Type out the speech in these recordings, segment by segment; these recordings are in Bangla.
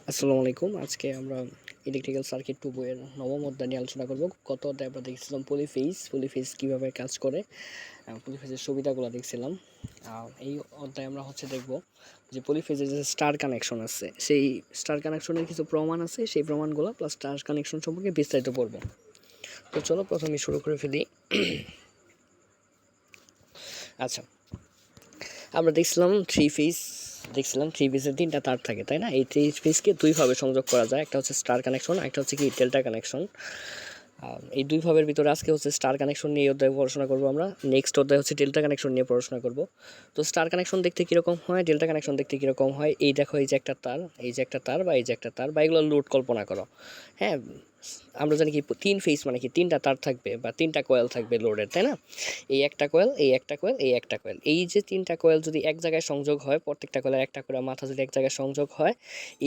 আসসালামু আলাইকুম। আজকে আমরা ইলেকট্রিক্যাল সার্কিট 2 বইয়ের ৯ম অধ্যায় নিয়ে আলোচনা করব। গত অধ্যায়ে আমরা দেখছিলাম পলিফেজ কীভাবে কাজ করে, পলিফেজের সুবিধাগুলো দেখছিলাম। এই অধ্যায়ে আমরা দেখব যে পলিফেজের যে স্টার কানেকশন আছে, সেই স্টার কানেকশনের কিছু প্রমাণ আছে, সেই প্রমাণগুলো প্লাস স্টার কানেকশন সম্পর্কে বিস্তারিত পড়ব। তো চলো প্রথমে শুরু করে ফেলি। আচ্ছা, আমরা দেখছিলাম থ্রি ফেজের 3টা তার থাকে, তাই না? এই থ্রি ফেজকে দুইভাবে সংযোগ করা যায়, একটা হচ্ছে স্টার কানেকশন, একটা হচ্ছে কি ডেল্টা কানেকশন। এই দুই ভাবের ভিতরে আজকে হচ্ছে স্টার কানেকশন নিয়ে অধ্যায় পড়াশোনা করবো আমরা। নেক্সট অধ্যায় হচ্ছে ডেল্টা কানেকশন নিয়ে পড়াশোনা করব। তো স্টার কানেকশন দেখতে কীরকম হয়, ডেল্টা কানেকশন দেখতে কীরকম হয়, এই দেখো, এই যে একটা তার, এই যে একটা তার বা এই যে একটা তার, বা এগুলো লোড কল্পনা করো। হ্যাঁ, আমরা জানি কি 3 ফেজ মানে কি 3টা তার থাকবে বা 3টা কয়েল থাকবে লোডের, তাই না? এই একটা কয়েল, এই একটা কয়েল, এই একটা কয়েল, এই যে 3টা কয়েল যদি এক জায়গায় সংযোগ হয়, প্রত্যেকটা কয়েলের একটা করে মাথা যদি এক জায়গায় সংযোগ হয়,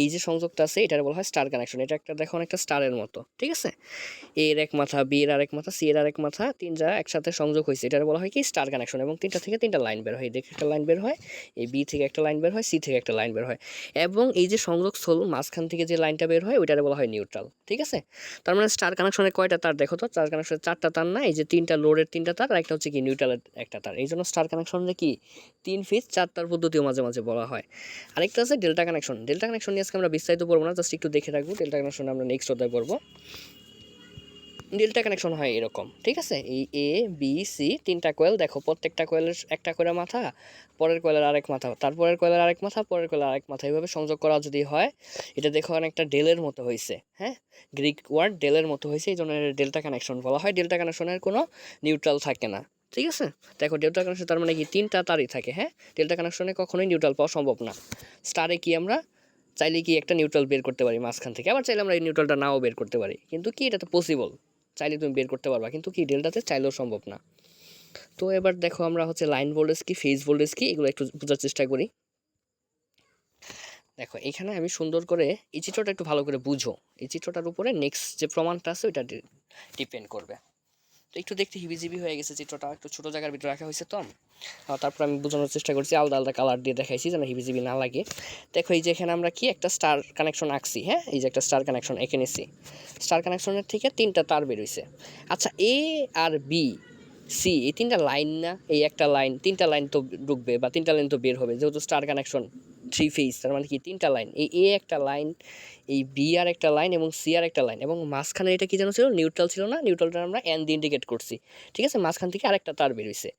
এই যে সংযোগটা আছে এটার বলা হয় স্টার কানেকশন। এটা একটা দেখো অনেকটা স্টারের মতো, ঠিক আছে? এ এর এক মাথা, বি এর আরেক মাথা, সি এর আরেক মাথা, তিনটা একসাথে সংযোগ হয়েছে, এটার বলা হয় কি স্টার কানেকশন। এবং 3টা থেকে 3টা লাইন বের হয়, দেখে একটা লাইন বের হয়, এই বি থেকে একটা লাইন বের হয়, সি থেকে একটা লাইন বের হয়, এবং এই যে সংযোগস্থল মাঝখান থেকে যে লাইনটা বের হয় ওইটারে বলা হয় নিউট্রাল, ঠিক আছে? তার মানে স্টার কানেকশনের কয়টা তার দেখো তো? স্টার কানেকশনের 4টা তার না, এই যে 3টা লোডের 3টা তার, আর একটা হচ্ছে কি নিউট্রালের একটা তার। এই জন্য স্টার কানেকশনে কি 3 ফেজ 4 তার পদ্ধতিও মাঝে মাঝে বলা হয়। আরেকটা আছে ডেল্টা কানেকশন। ডেল্টা কানেকশন নিয়ে আজকে আমরা বিস্তারিত পড়বো না, জাস্ট একটু দেখে রাখবো। ডেল্টা কানেকশন আমরা নেক্সট অধ্যায়ে পড়বো। ডেল্টা কানেকশন হয় এরকম, ঠিক আছে? এই এ বি সি 3টা কয়েল, দেখো প্রত্যেকটা কয়েলের একটা করে মাথা, পরের কয়েলের আরেক মাথা, তারপরের কয়েলের আরেক মাথা, পরের কয়েলের আরেক মাথা, এইভাবে সংযোগ করা যদি হয়, এটা দেখো অনেকটা ডেলের মতো হয়েছে। হ্যাঁ, গ্রিক ওয়ার্ড ডেলের মতো হয়েছে, এই জন্য ডেল্টা কানেকশন বলা হয়। ডেল্টা কানেকশনের কোনো নিউট্রাল থাকে না, ঠিক আছে? দেখো ডেল্টা কানেকশন তার মানে কি 3টা তারই থাকে। হ্যাঁ, ডেল্টা কানেকশনে কখনোই নিউট্রাল পাওয়া সম্ভব না। স্টারে কি আমরা চাইলে কি একটা নিউট্রাল বের করতে পারি মাঝখান থেকে, আবার চাইলে আমরা এই নিউট্রালটা নাও বের করতে পারি, কিন্তু কি এটা তো পসিবল, চাইলে তুমি বের করতে পারবা, কিন্তু কি ডেল্টাতে চাইলেও সম্ভব না। তো এবার দেখো আমরা লাইন ভোল্টেজ কি, ফেজ ভোল্টেজ কি, এগুলো একটু বোঝার চেষ্টা করি। দেখো এখানে আমি সুন্দর করে এই চিত্রটা একটু ভালো করে বুঝো, এই চিত্রটার উপরে নেক্সট যে প্রমাণটা আছে ওইটা ডিপেন্ড করবে। তো একটু দেখতে হিবিজিবি হয়ে গেছে চিত্রটা, একটু ছোটো জায়গার ভিতরে রাখা হয়েছে, তো তারপর আমি বোঝানোর চেষ্টা করছি, আলাদা আলাদা কালার দিয়ে দেখাইছি যেন হিবিজিবি না লাগে। দেখো এই যে এখানে আমরা কি একটা স্টার কানেকশন আঁকছি। হ্যাঁ, এই যে একটা স্টার কানেকশন এঁকে নিছি। স্টার কানেকশনের থেকে 3টা তার বেরোইছে। আচ্ছা, এ আর বি সি এই 3টা লাইন না, এই একটা লাইন, 3টা লাইন তো ঢুকবে বা 3টা লাইন তো বের হবে, যেহেতু স্টার কানেকশন 3 ফেজ, তার মানে কি 3টা লাইন, এই এ একটা লাইন, এই বি আর একটা লাইন, এবং সি আর একটা লাইন, এবং মাঝখানে এটা কি যেন ছিল, নিউট্রাল ছিল না? নিউট্রালটা আমরা এন দিয়ে ইন্ডিকেট করছি, ঠিক আছে? মাঝখান থেকে আরেকটা তার বেরোইছে।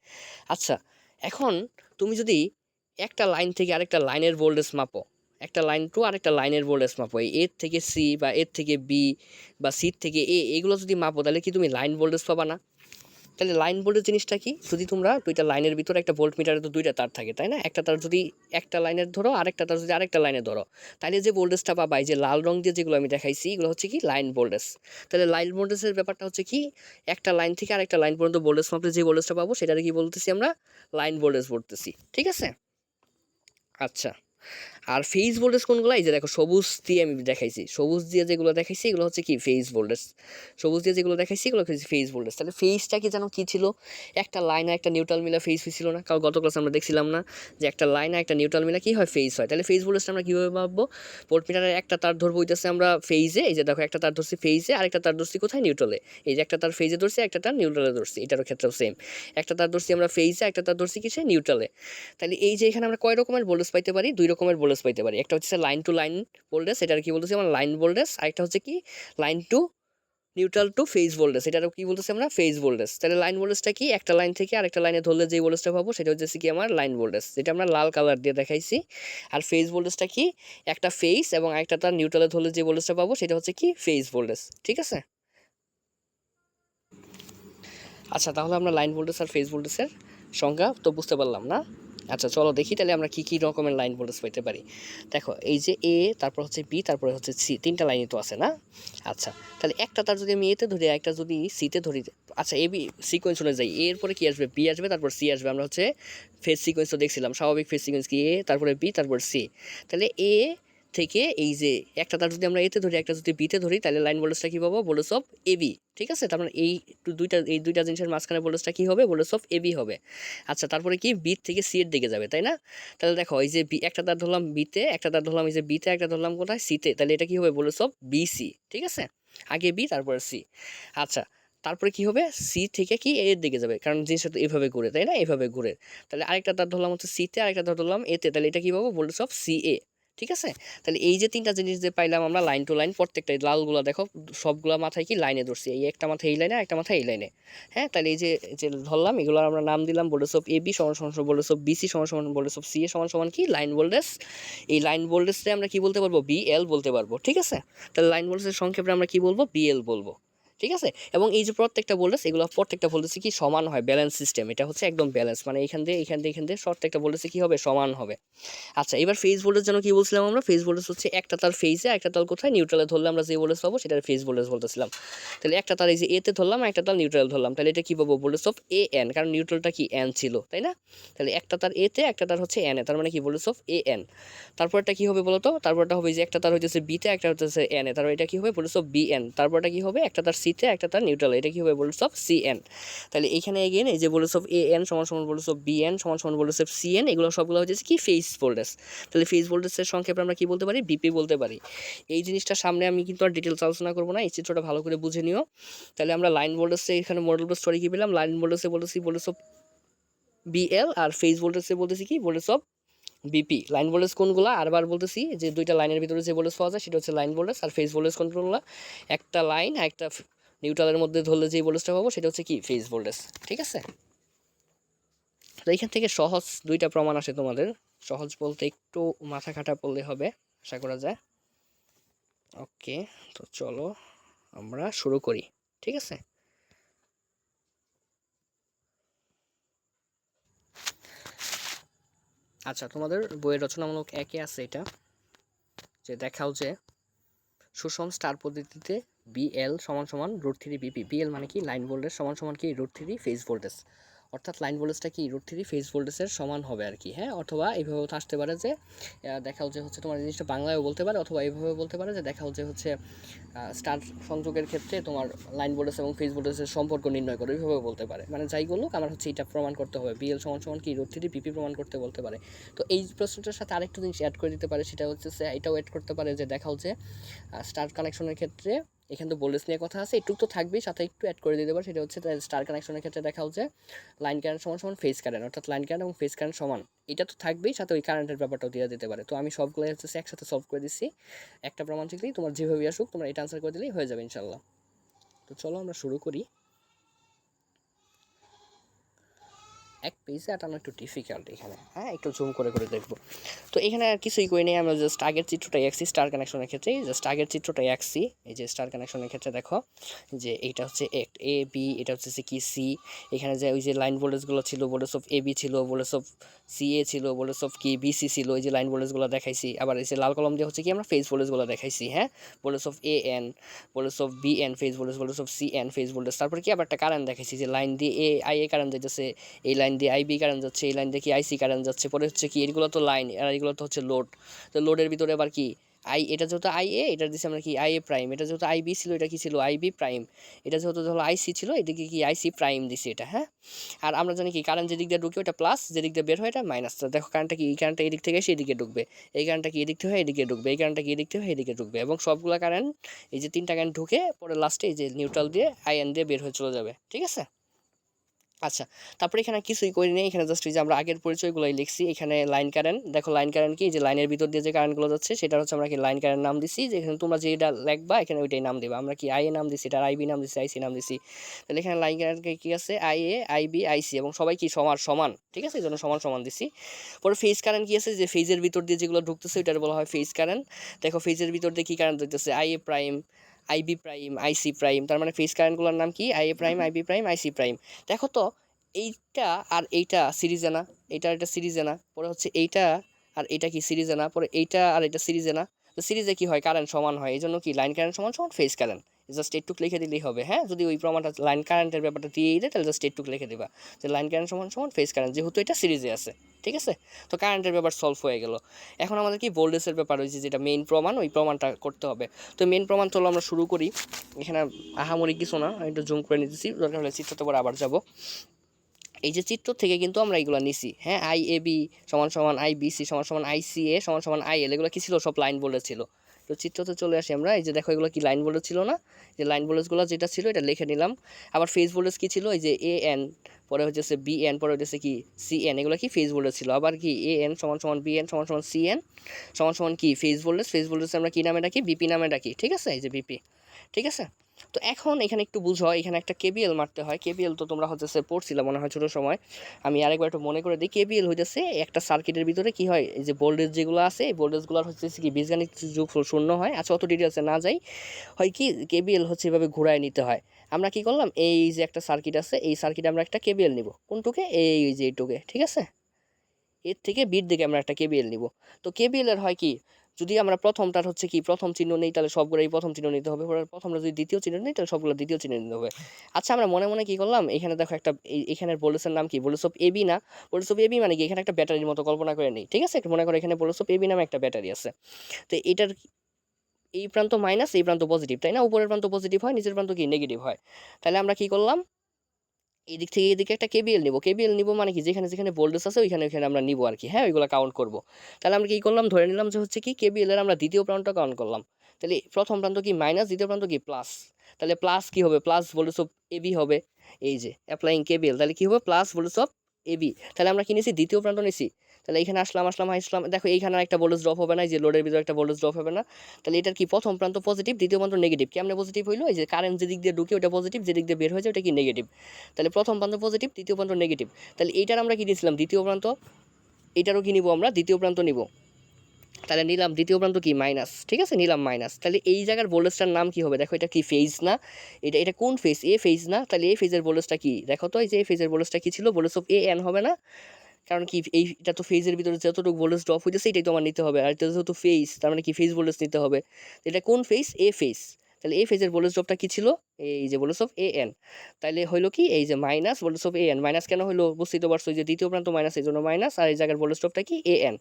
আচ্ছা, এখন তুমি যদি একটা লাইন থেকে আরেকটা লাইনের ভোল্টেজ মাপো, একটা লাইন টু আরেকটা লাইনের ভোল্টেজ মাপো, এই এর থেকে সি বা এর থেকে বি বা সি থেকে এ, এগুলো যদি মাপো, তাহলে কি তুমি লাইন ভোল্টেজ পাবা না? তাহলে লাইন ভোল্টেজ জিনিসটা কি? যদি তোমরা দুইটা লাইনের ভিতরে, একটা ভোল্ট মিটারে তো 2টা তার থাকে, তাই না? একটা তার যদি একটা লাইনের ধরো, আরেকটা তার যদি আরেকটা লাইনে ধরো, তাহলে যে ভোল্টেজটা পাবা, এই যে লাল রং দিয়ে যেগুলো আমি দেখাইছি, এগুলো হচ্ছে কি লাইন ভোল্টেজ। তাহলে লাইন ভোল্টেজের ব্যাপারটা হচ্ছে কি, একটা লাইন থেকে আরেকটা লাইন পর্যন্ত ভোল্টেজ মাপলে যে ভোল্টেজটা পাবো সেটাকে কি বলতেছি আমরা? লাইন ভোল্টেজ বলতেছি, ঠিক আছে? আচ্ছা, আর ফেজ ভোল্টেজ কোনগুলো? এই যে দেখো সবুজ দিয়ে আমি দেখাইছি, সবুজ দিয়ে যেগুলো দেখাইছি এগুলো হচ্ছে কি ফেজ ভোল্টেজ। সবুজ দিয়ে যেগুলো দেখাইছি এগুলো হচ্ছে ফেজ ভোল্টেজ। তাহলে ফেজটা কি যেন কি ছিল? একটা লাইন আর একটা নিউট্রাল মিলা ফেজ হয়েছিল না? কারণ গত ক্লাসে আমরা দেখছিলাম না যে একটা লাইন আর একটা নিউট্রাল মিলা কি হয়, ফেজ হয়। তাহলে ফেজ ভোল্টেজটা আমরা কীভাবে ভাববো? ভোল্টমিটারের একটা তার ধরবো হইতেছে আমরা ফেজে, এই যে দেখো একটা তার ধরছি ফেজে, আর একটা তার ধরছি কোথায়, নিউট্রালে। এই যে একটা তার ফেজে ধরছি, একটা তার নিউট্রালে ধরছি, এটারও ক্ষেত্রেও সেম। একটা তার ধরছি আমরা ফেজে, একটা তার ধরছি কিসে, নিউট্রালে। তাহলে এই যে এখানে আমরা কয় রকমের ভোল্টেজ পাইতে পারি? 2 রকমের ভোল্টেজ পাইতে পারি। একটা হচ্ছে লাইন টু লাইন ভোল্টেজ, এটার কি বলতেছি আমরা লাইন ভোল্টেজ। আরেকটা হচ্ছে কি line to neutral to phase voltage, এটারও কি বলতেছি আমরা ফেজ ভোল্টেজ। তাহলে লাইন ভোল্টেজটা কি? একটা লাইন থেকে আরেকটা লাইনে ধরলে যে ভোল্টেজটা পাবো সেটা হচ্ছে কি আমার লাইন ভোল্টেজ, যেটা আমরা লাল কালার দিয়ে দেখাইছি। আর ফেজ ভোল্টেজটা কি? একটা ফেজ এবং আরেকটা তার নিউট্রালে ধরলে যে ভোল্টেজটা পাবো সেটা হচ্ছে কি ফেজ ভোল্টেজ, ঠিক আছে? আচ্ছা, তাহলে আমরা লাইন ভোল্টেজ আর ফেজ ভোল্টেজের সংজ্ঞা তো বুঝতে পারলাম না? আচ্ছা চলো দেখি তাহলে আমরা কী রকমের লাইন ভোল্টেজ পেতে পারি। দেখো এই যে এ, তারপর হচ্ছে বি, তারপরে হচ্ছে সি, 3টা লাইনই তো আছে না? আচ্ছা, তাহলে একটা তার যদি আমি এতে ধরি, একটা যদি সিতে ধরি, আচ্ছা এ বি সিকোয়েন্স অনুযায়ী এর পরে কি আসবে? বি আসবে, তারপর সি আসবে। আমরা ফেজ সিকোয়েন্স তো দেখছিলাম, স্বাভাবিক ফেজ সিকোয়েন্স কি এ, তারপরে বি, তারপর সি। তাহলে এ থেকে এই যে একটা তার যদি আমরা এতে ধরি একটা যদি বিতে ধরি তাহলে লাইন ভোল্টেজটা কী পাবো ভোল্টেজ অফ এবি, ঠিক আছে। তার মানে এই দুইটা জিনিসের মাঝখানে ভোল্টেজটা কী হবে ভোল্টেজ অফ এবি হবে। আচ্ছা তারপরে কি বি থেকে সি এর দিকে যাবে, তাই না? তাহলে দেখো এই যে বি একটা তার ধরলাম বিতে, একটা তার ধরলাম এই যে বিতে, একটা ধরলাম কোথায় সিতে, তাহলে এটা কী হবে ভোল্টেজ অফ বিসি, ঠিক আছে। আগে বি তারপরে সি। আচ্ছা তারপরে কি হবে সি থেকে কি এর দিকে যাবে, কারণ জিনিসটা তো এভাবে ঘুরে, তাই না, এভাবে ঘুরে। তাহলে আরেকটা তার ধরলাম হচ্ছে সিতে, আরেকটা তার ধরলাম এতে, তাহলে এটা কি পাবো ভোল্টেজ অফ সি এ, ঠিক আছে। তাহলে এই যে তিনটা জিনিস যে পাইলাম আমরা লাইন টু লাইন, প্রত্যেকটা লালগুলো দেখো সবগুলা মাথায় কি লাইনে ধরছি, এই একটা মাথায় এই লাইনে, একটা মাথায় এই লাইনে, হ্যাঁ। তাহলে এই যে যে ধরলাম এগুলো আমরা নাম দিলাম ভোল্টেজ অফ এ বি সমান সমান ভোল্টেজ অফ বিসি সমান সমান ভোল্টেজ অফ সি এ সমান সমান কি লাইন ভোল্টেজ। এই লাইন ভোল্টেজে আমরা কি বলতে পারবো বিএল বলতে পারবো, ঠিক আছে। তাহলে লাইন ভোল্টেজের সংক্ষেপে আমরা কি বলবো বিএল বলবো, ঠিক আছে। এবং এই যে প্রত্যেকটা ভোল্টেজ এগুলো প্রত্যেকটা ভোল্টেজ কি সমান হয়, ব্যালেন্স সিস্টেম, এটা হচ্ছে একদম ব্যালেন্স, মানে এখান দিয়ে এখান দিয়ে এখান দিয়ে প্রত্যেকটা ভোল্টেজ কি হবে সমান হবে। আচ্ছা এবার ফেজ ভোল্টেজ যেন কি বলছিলাম আমরা, ফেজ ভোল্টেজ হচ্ছে একটা তার ফেজে একটা তার কোথায় নিউট্রালে ধরলে আমরা যে ভোল্টেজ পাবো সেটার ফেজ ভোল্টেজ বলতেছিলাম। তাহলে একটা তার এই যে এতে ধরলাম, একটা তার নিউট্রাল ধরলাম, তাহলে এটা কি পাবো ভোল্টেজ অফ এ এন, কারণ নিউট্রালটা কি এন ছিল, তাই না। তাহলে একটা তার এতে একটা তার হচ্ছে এন এ, তার মানে কি ভোল্টেজ অফ এ এন। তারপরটা কি হবে বলতো, তারপরটা হবে যে একটা তার হচ্ছে বিতে, একটা হচ্ছে এন এ, তারপর এটা কি হবে ভোল্টেজ অফ বি এন। তারপরটা কি হবে একটা তার সিতে, একটা তার নিউট্রাল, এটা কি হবে ভোল্টেজ অফ সি এন। তাহলে এইখানে এগেন এই যে ভোল্টেজ অফ এ এন সমান সমান ভোল্টেজ অফ বি এন সমান সমান ভোল্টেজ অফ সি এন, এগুলো সবগুলো হচ্ছে কি ফেজ ভোল্টেজ। তাহলে ফেজ ভোল্টেজের সংক্ষেপে আমরা কি বলতে পারি বিপি বলতে পারি। এই জিনিসটা সামনে আমি কিন্তু আর ডিটেলস আলোচনা করবো না, এই চিত্রটা ভালো করে বুঝে নিও। তাহলে আমরা লাইন ভোল্টেজে এখানে মডেল স্টোরি কি পেলাম, লাইন ভোল্টেজে বলতেছি ভোল্টেজ অফ বিএল, আর ফেজ ভোল্টেজে বলতেছি কি voltage of B P. Line voltage কোনগুলো আরবার বলতেছি, যে দুইটা লাইনের ভিতরে যে ভোল্টেজ পাওয়া যায় সেটা হচ্ছে লাইন ভোল্টেজ, আর ফেজ ভোল্টেজ কোনগুলো একটা লাইন আর একটা নিউট্রালের মধ্যে ধরলে যে ভোল্টেজটা পাবো সেটা হচ্ছে কি ফেজ ভোল্টেজ, ঠিক আছে। তো এখান থেকে সহজ দুইটা প্রমাণ আসে তোমাদের, সহজ বলতে একটু মাথা খাটা পড়লে হবে আশা করা যায়। ওকে, তো চলো আমরা শুরু করি, ঠিক আছে। আচ্ছা তোমাদের বইয়ের রচনামূলক একে আছে এটা, যে দেখাও যে সুষম স্টার পদ্ধতিতে বিএল সমান সমান √3 বিপি। বিএল মানে কি লাইন ভোল্টেজ সমান সমান কি √3 ফেজ ভোল্টেজ, অর্থাৎ লাইন ভোল্টেজটা কি √3 ফেজ ভোল্টেজের সমান হবে আর কি, হ্যাঁ। অথবা এইভাবেও আসতে পারে যে দেখাও যে হচ্ছে তোমার জিনিসটা বাংলায়ও বলতে পারে, অথবা এইভাবে বলতে পারে যে দেখাও যে হচ্ছে স্টার সংযোগের ক্ষেত্রে তোমার লাইন ভোল্টেজ এবং ফেজ ভোল্টেজের সম্পর্ক নির্ণয় করো, এইভাবে বলতে পারে। মানে যাই বলুক আমার হচ্ছে এটা প্রমাণ করতে হবে বিএল সমান সমান কি √3 বিপি প্রমাণ করতে বলতে পারে। তো এই প্রশ্নটার সাথে আরেকটা জিনিস অ্যাড করে দিতে পারে, সেটা হচ্ছে এটাও অ্যাড করতে পারে যে দেখাও যে স্টার কানেকশনের ক্ষেত্রে এখানে তো ভোল্টেজ নিয়ে কথা আছে, একটু তো থাকবেই, সাথে একটু অ্যাড করে দিতে পারে, সেটা হচ্ছে স্টার কানেকশনের ক্ষেত্রে দেখা হচ্ছে লাইন কারেন্ট সমান সমান ফেজ কারেন্ট, অর্থাৎ লাইন কারেন্ট এবং ফেজ কারেন্ট সমান, এটা তো থাকবেই, সাথে ওই কারেন্টের ব্যাপারটাও দেওয়া যেতে পারে। তো আমি সবগুলো হচ্ছে একসাথে সলভ করে দিচ্ছি, একটা প্রমাণ শিখলেই তোমার যেভাবে আসুক তোমার এটা আনসার করে দিলেই হয়ে যাবে ইনশাল্লাহ। তো চলো আমরা শুরু করি। এক পেজে আটানো একটু ডিফিকাল্ট এখানে, হ্যাঁ একটু জুম করে করে দেখবো। তো এখানে আর কিছুই করি নেই, আমরা জাস্ট আগের চিত্রটাই আঁকছি স্টার কানেকশনের ক্ষেত্রে, জাস্ট আগের চিত্রটাই আঁকছি। এই যে স্টার কানেকশনের ক্ষেত্রে দেখো যে এইটা হচ্ছে এ বি, এটা হচ্ছে কি সি, এখানে যে ওই যে লাইন ভোল্টেজগুলো ছিল ভোল্টেজ অফ এ বি ছিল, ভোল্টেজ অফ সি এ ছিল, ভোল্টেজ অফ কি বিসি ছিল, এই যে লাইন ভোল্টেজগুলো দেখাইছি। আবার এই যে লাল কলম দিয়ে হচ্ছে কি আমরা ফেজ ভোল্টেজগুলো দেখাইছি, হ্যাঁ। Voltage of A N, voltage of B N phase voltage, voltage of C N phase voltage. তারপর কি আবার একটা কারেন্ট দেখাইছি, যে লাইন দিয়ে আই এ কারেন্ট যাচ্ছে, এই লাইন দিয়ে আইবি কারেন্ট যাচ্ছে, এই লাইন দিয়ে কি আইসি কারেন্ট যাচ্ছে। পরে হচ্ছে কি এগুলো তো লাইন আর এগুলো তো হচ্ছে লোড, তো লোডের ভিতরে আবার কি এটা যেহেতু আই এ, এটা দিচ্ছি আমরা কি আই এ প্রাইম, এটা যেহেতু আই বি ছিল এটা কি ছিল আই বি প্রাইম, এটা যেহেতু ধরো আইসি ছিল এদিকে কি আইসি প্রাইম দিছি এটা, হ্যাঁ। আর আমরা জানি কি কারেন্ট যেদিক দিয়ে ঢুকে ওটা প্লাস, যেদিক দিয়ে বের হয় এটা মাইনাস। তো দেখো কারেন্টটা কি এই কারেন্টটা এদিক থেকে এসে এদিকে ঢুকবে, এই কারেন্টটা কি এদিক থেকে এদিকে ঢুকবে, এই কারেন্টটা কি এদিক থেকে এদিকে ঢুকবে, এবং সবগুলা কারেন্ট এই যে তিনটা কারেন্ট ঢুকে পরে লাস্টে এই যে নিউট্রাল দিয়ে আইএন দিয়ে বের হয়ে চলে যাবে, ঠিক আছে। আচ্ছা তারপরে এখানে কিছুই করি নেই, এখানে জাস্ট এই যে আমরা আগের পরিচয়গুলোই লিখছি। এখানে লাইন কারেন্ট, দেখো লাইন কারেন্ট কি যে লাইনের ভিতর দিয়ে যে কারেন্টগুলো যাচ্ছে সেটা হচ্ছে আমরা কি লাইন কারেন্ট নাম দিছি, যেখানে তোমরা যেটা লিখবা এখানে ওইটাই নাম দিবা। আমরা কি আই এ নাম দিছি, এটা আইবি নাম দিছি, আইসি নাম দিছি। তাহলে এখানে লাইন কারেন্ট কি আছে আই এ আইবি আইসি, এবং সবাই কি সমান সমান, ঠিক আছে, এই জন্য সমান সমান দিছি। পরে ফেজ কারেন্ট কি আছে, যে ফেজের ভিতর দিয়ে যেগুলো ঢুকতেছে ওইটার বলা হয় ফেজ কারেন্ট। দেখো ফেজের ভিতর দিয়ে কি কারেন্ট ঢুকতেছে I A prime, I B prime, I C prime, তার মানে ফেজ কারেন্টগুলোর নাম কি I A prime, I B prime, I C prime. দেখো তো এইটা আর এইটা সিরিজে না, এইটা আর এটা সিরিজে না, পরে হচ্ছে এইটা আর এটা কি সিরিজে না, পরে এইটা আর এটা সিরিজে না। তো সিরিজে কি হয় কারেন্ট সমান হয়, এই জন্য কি লাইন কারেন্ট সমান সমান ফেজ কারেন্ট, জাস্ট এইটুক লিখে দিলেই হবে। হ্যাঁ, যদি ওই প্রমাণটা লাইন কারেন্টের ব্যাপারটা দিয়েই দেয় তাহলে জাস্ট এইটুক লিখে দেবা যে লাইন কারেন্ট সমান সমান ফেজ কারেন্ট, যেহেতু এটা সিরিজে আছে। ঠিক আছে, তো কারেন্টের ব্যাপার সলভ হয়ে গেল। এখন আমাদের কি ভোল্টেজের ব্যাপার হয়েছে, যেটা মেইন প্রমাণ, ওই প্রমাণটা করতে হবে। তো মেইন প্রমাণ চলো আমরা শুরু করি। এখানে আহামরি কিছু না, আমি একটু জুম করে নিতেছি, দরকার হলে চিত্রতে পরে আবার যাব। এই যে চিত্র থেকে কিন্তু আমরা এগুলো নিছি। হ্যাঁ, আই এ বি সমান সমান আই বি সি সমান সমান আই সি এ সমান সমান আই এল, এগুলো কি ছিল, সব লাইন ভোল্টেজ ছিল। তো চিত্রতে চলে আসি আমরা। এই যে দেখো এগুলো কি লাইন ভোল্টেজ ছিল না, যে লাইন ভোল্টেজগুলো যেটা ছিল এটা লিখে নিলাম। আবার ফেজ ভোল্টেজ কি ছিল, এই যে এ এন, পরে হচ্ছে বি এন, পরে হচ্ছে কি সি এন, এগুলো কি ফেজ ভোল্টেজ ছিল। আবার কি এ এন সমান সমান বি এন সমান সমান সি এন সমান সমান কি ফেজ ভোল্টেজ। ফেজ ভোল্টেজ আমরা কি নামে ডাকি, বিপি নামে ডাকি। ঠিক আছে, এই যে বিপি। ঠিক আছে, তো এখন এখানে একটু বুঝো, এখানে একটা কেবিএল মারতে হয়। কেবিএল তো তোমরা হচ্ছে পড়ছিলে মনে হয় ছোটো সময়, আমি আরেকবার একটু মনে করে দিই। কেবিএল হইতেছে একটা সার্কিটের ভিতরে কি হয়, এই যে ভোল্টেজ যেগুলো আছে এই ভোল্টেজগুলোর হচ্ছে কি বীজগাণিতিক যোগফল শূন্য হয়। আচ্ছা, অত ডিটেলসে না যাই, হয় কি কেবিএল হচ্ছে এভাবে ঘুরায় নিতে হয়। আমরা কি করলাম, এই যে একটা সার্কিট আছে, এই সার্কিটে আমরা একটা কেবিএল নিব। কোনটুকে, এই যে এইটুকে। ঠিক আছে, এর থেকে বির দিকে আমরা একটা কেবিএল নিব। তো কেবিএল এর হয় কি, যদি আমরা প্রথমটার হচ্ছে কি প্রথম চিহ্ন নেই তাহলে সবগুলোই প্রথম চিহ্ন নিতে হবে, প্রথমটা যদি দ্বিতীয় চিহ্ন নেই তাহলে সবগুলো দ্বিতীয় চিহ্ন নিতে হবে। আচ্ছা, আমরা মনে মনে কি করলাম, এখানে দেখো একটা এখানের ভোল্টেজের নাম কি, ভোল্টেজ অফ এবি না, ভোল্টেজ অফ এবি মানে কি, এখানে একটা ব্যাটারির মতো কল্পনা করে নেই। ঠিক আছে, মনে করো এখানে ভোল্টেজ অফ এবি নামে একটা ব্যাটারি আছে। তো এটার এই প্রান্ত মাইনাস, এই প্রান্ত পজিটিভ, তাই না? উপরের প্রান্ত পজিটিভ হয়, নিচের প্রান্ত কি নেগেটিভ হয়। তাহলে আমরা কি করলাম, এই দিক থেকে এদিকে একটা কেবিএল নিব। কেবিএল নিব মানে কি, যেখানে যেখানে ভোল্টেজ আছে ওইখানে ওইখানে আমরা নিব আর কি। হ্যাঁ, ওইগুলো কাউন্ট করব। তাহলে আমরা কি করলাম, ধরে নিলাম যে হচ্ছে কি কেবিএল এর আমরা দ্বিতীয় প্রান্ত কাউন্ট করলাম। তাহলে প্রথম প্রান্ত কি মাইনাস, দ্বিতীয় প্রান্ত কি প্লাস। তাহলে প্লাস কি হবে, প্লাস ভোল্টেজ অফ এবি হবে। এই যে অ্যাপ্লাইং কেবিএল, তাহলে কি হবে, প্লাস ভোল্টেজ অফ এবি। তাহলে আমরা কি নিছি, দ্বিতীয় প্রান্ত নিছি। তাহলে এখানে আসলাম আসলাম, দেখো এইখানে একটা ভোল্টেজ ড্রপ হবে না, এই যে লোডের ভিতরে একটা ভোল্টেজ ড্রপ হবে না। তাহলে এটার কি প্রথম প্রান্ত পজিটিভ, দ্বিতীয় প্রান্ত নেগেটিভ। কেমনে পজিটিভ হইলো, এই যে কারেন্ট যে দিক দিয়ে ঢুকে ওটা পজিটিভ, যে দিক দিয়ে বের হয়ে যায় ওটা কি নেগেটিভ। তাহলে প্রথম প্রান্ত পজিটিভ, দ্বিতীয় প্রান্ত নেগেটিভ। তাহলে এইটার আমরা কি দিয়েছিলাম, দ্বিতীয় প্রান্ত। এটারও কি নিব আমরা, দ্বিতীয় প্রান্ত নিব। তাহলে নিলাম দ্বিতীয় প্রান্ত কি মাইনাস। ঠিক আছে, নিলাম মাইনাস। তাহলে এই জায়গার ভোল্টেজটার নাম কি হবে, দেখো এটা কি ফেজ না, এটা এটা কোন ফেজ, এ ফেজ না। তাহলে এ ফেজের ভোল্টেজটা কি, দেখো তো এই যে এ ফেজের ভোল্টেজটা কি ছিল, ভোল্টেজ অফ এ এন হবে না। কারণ কি, এটা তো ফেজের ভিতরে যতটুকু ভোল্টেজ ড্রপ হইতেছে এটাই তো আমার নিতে হবে, আর এটা যেহেতু ফেজ তার মানে কি ফেজ ভোল্টেজ নিতে হবে। এটা কোন ফেজ, এ ফেজ। তাহলে এই ফেজের ভোল্টেজ ড্রপটা কি ছিল, এই যে ভোল্টেজ অফ এ এন। তাহলে হইলো কি, এই যে minus voltage of A N. Minus কেন হইলো বুঝতেই তো পারছো, এই যে দ্বিতীয় প্রান্ত মাইনাস, এই জন্য মাইনাস। আর এই জায়গার ভোল্টেজ ড্রপটা কি, এ এন।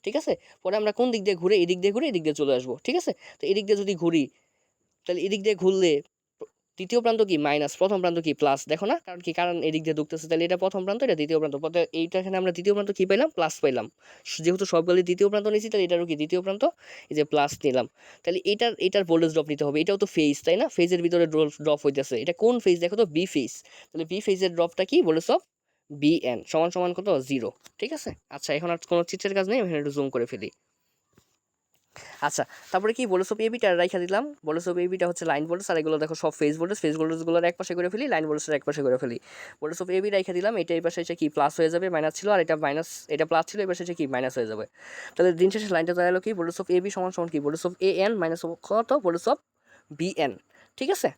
ঠিক আছে, পরে আমরা কোন দিক দিয়ে ঘুরে, এদিক দিয়ে ঘুরে এদিক দিয়ে চলে আসবো। ঠিক আছে, তো এদিক দিয়ে যদি ঘুরি, তাহলে এদিক দিয়ে ঘুরলে দ্বিতীয় প্রান্ত কি মাইনাস, প্রথম প্রান্ত কি প্লাস। দেখো না, কারণ কি, কারণ এদিক দিয়ে ঢুকতেছে। তাহলে এটা প্রথম প্রান্ত, এটা দ্বিতীয় প্রান্ত। এইটা এখানে আমরা দ্বিতীয় প্রান্ত কি পাইলাম, প্লাস পাইলাম। যেহেতু সবগুলি দ্বিতীয় প্রান্ত নিয়েছি তাহলে এটারও কি দ্বিতীয় প্রান্ত, এই যে প্লাস নিলাম। তাহলে এটার ভোল্টেজ ড্রপ নিতে হবে। এটাও তো ফেজ, তাই না? ফেজের ভিতরে ড্রপ হইতেছে, এটা কোন ফেজ, দেখো তো বি ফেজ। তাহলে বি ফেজের ড্রপটা কি, ভোল্টেজ অফ বি এন সমান সমান কত, 0। ঠিক আছে, আচ্ছা এখন আর কোনো চিত্রের কাজ নেই, আমি একটু জুম করে ফেলি। আচ্ছা, তারপরে কি ভোল্টেজ অফ এবিটা রাইখা দিলাম। ভোল্টেজ অফ এবিটা হচ্ছে লাইন ভোল্টেজ, আর এগুলো দেখো সব ফেজ ভোল্টেজ। ফেজ ভোল্টেজগুলোর এক পাশে করে ফেলি, লাইন ভোল্টেজের এক পাশে করে ফেলি। ভোল্টেজ অফ এবি রাইখা দিলাম, এটা এই পাশে এসে কি প্লাস হয়ে যাবে, মাইনাস ছিল, আর এটা মাইনাস, এটা প্লাস ছিল, এই পাশে এসে কি মাইনাস হয়ে যাবে। তাহলে দিন শেষে লাইনটা দাঁড়ালো কি, ভোল্টেজ অফ এবি সমান সমান কি, voltage of A N minus কত, ভোল্টেজ অফ বি এন। ঠিক আছে,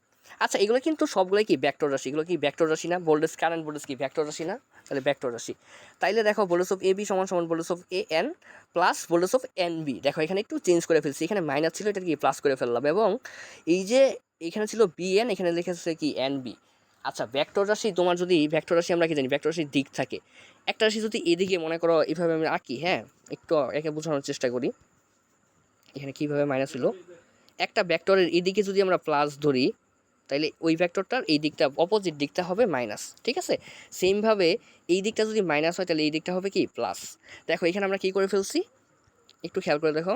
আচ্ছা এগুলো কিন্তু সবগুলোই কি ভেক্টর রাশি, এগুলো কি ভেক্টর রাশি না, ভোল্টেজ কারেন্ট ভোল্টেজ কি ভেক্টর রাশি না, তাহলে ভেক্টর রাশি। তাইলে দেখো ভোল্টেজ অফ এবি সমান সমান voltage of A N plus voltage of N B. দেখো এখানে একটু চেঞ্জ করে ফেলছি, এখানে মাইনাস ছিল, এটা কি প্লাস করে ফেললাম, এবং এই যে এখানে ছিল বি এন, এখানে লিখেছে কি এন বি। আচ্ছা, ভেক্টর রাশি, তোমার যদি ভেক্টর রাশি আমরা কি জানি, ভেক্টর রাশির দিক থাকে। একটা রাশি যদি এদিকে মনে করো এভাবে আমি আঁকি, হ্যাঁ একটু একে বোঝানোর চেষ্টা করি, এখানে কীভাবে মাইনাস হলো। একটা ভেক্টরের এদিকে যদি আমরা প্লাস ধরি, তাইলে ওই ভেক্টরটার এই দিকটা, অপোজিট দিকটা হবে মাইনাস। ঠিক আছে, সেমভাবে এই দিকটা যদি মাইনাস হয় তাহলে এই দিকটা হবে কি প্লাস। দেখো এখানে আমরা কি করে ফেলছি, একটু খেয়াল করে দেখো,